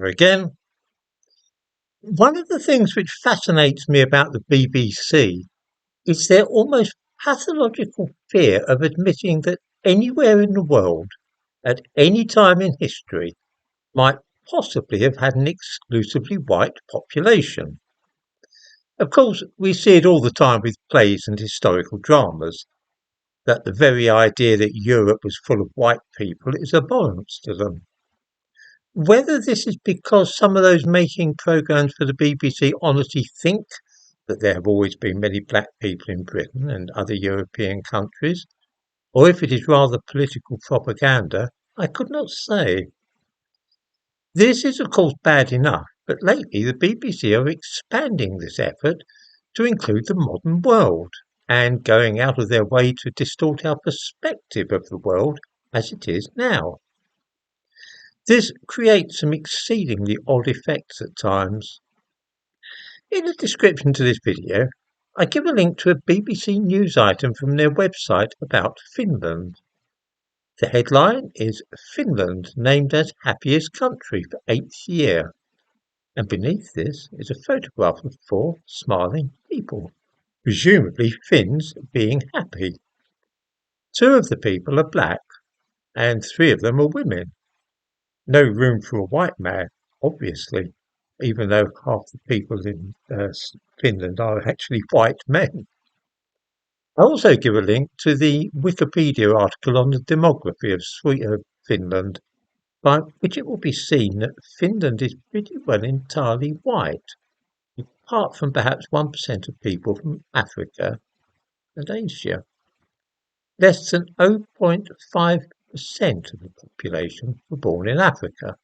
Again, one of the things which fascinates me about the BBC is their almost pathological fear of admitting that anywhere in the world, at any time in history, might possibly have had an exclusively white population. Of course, we see it all the time with plays and historical dramas, that the very idea that Europe was full of white people is abhorrent to them. Whether this is because some of those making programmes for the BBC honestly think that there have always been many black people in Britain and other European countries, or if it is rather political propaganda, I could not say. This is of course bad enough, but lately the BBC are expanding this effort to include the modern world and going out of their way to distort our perspective of the world as it is now. This creates some exceedingly odd effects at times. In the description to this video, I give a link to a BBC news item from their website about Finland. The headline is "Finland named as happiest country for 8th year", and beneath this is a photograph of 4 smiling people, presumably Finns being happy. 2 of the people are black, and 3 of them are women. No room for a white man, obviously, even though half the people in Finland are actually white men. I also give a link to the Wikipedia article on the demography of Finland, by which it will be seen that Finland is pretty well entirely white, apart from perhaps 1% of people from Africa and Asia. Less than 0.5% of the population were born in Africa.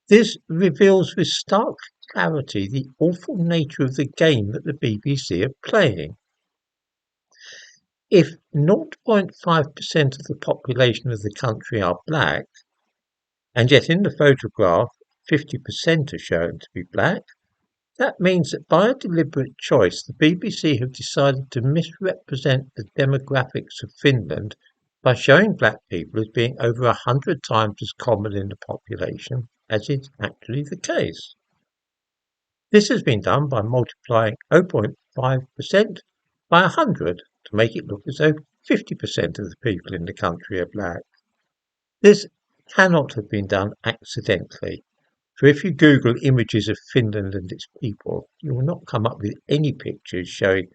This reveals with stark clarity the awful nature of the game that the BBC are playing. If 0.5% of the population of the country are black, and yet in the photograph 50% are shown to be black, that means that by a deliberate choice the BBC have decided to misrepresent the demographics of Finland by showing black people as being over 100 times as common in the population as is actually the case. This has been done by multiplying 0.5% by 100 to make it look as though 50% of the people in the country are black. This cannot have been done accidentally, for if you Google images of Finland and its people, you will not come up with any pictures showing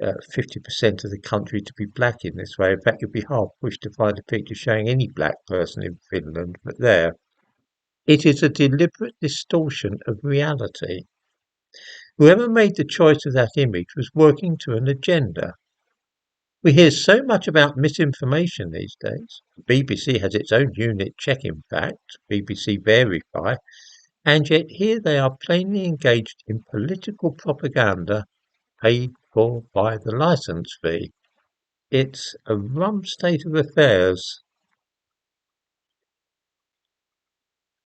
50% of the country to be black in this way. In fact, you'd be hard pushed to find a picture showing any black person in Finland, but there. It is a deliberate distortion of reality. Whoever made the choice of that image was working to an agenda. We hear so much about misinformation these days. The BBC has its own unit, Check in fact, BBC Verify, and yet here they are plainly engaged in political propaganda paid for by the licence fee. It's a rum state of affairs.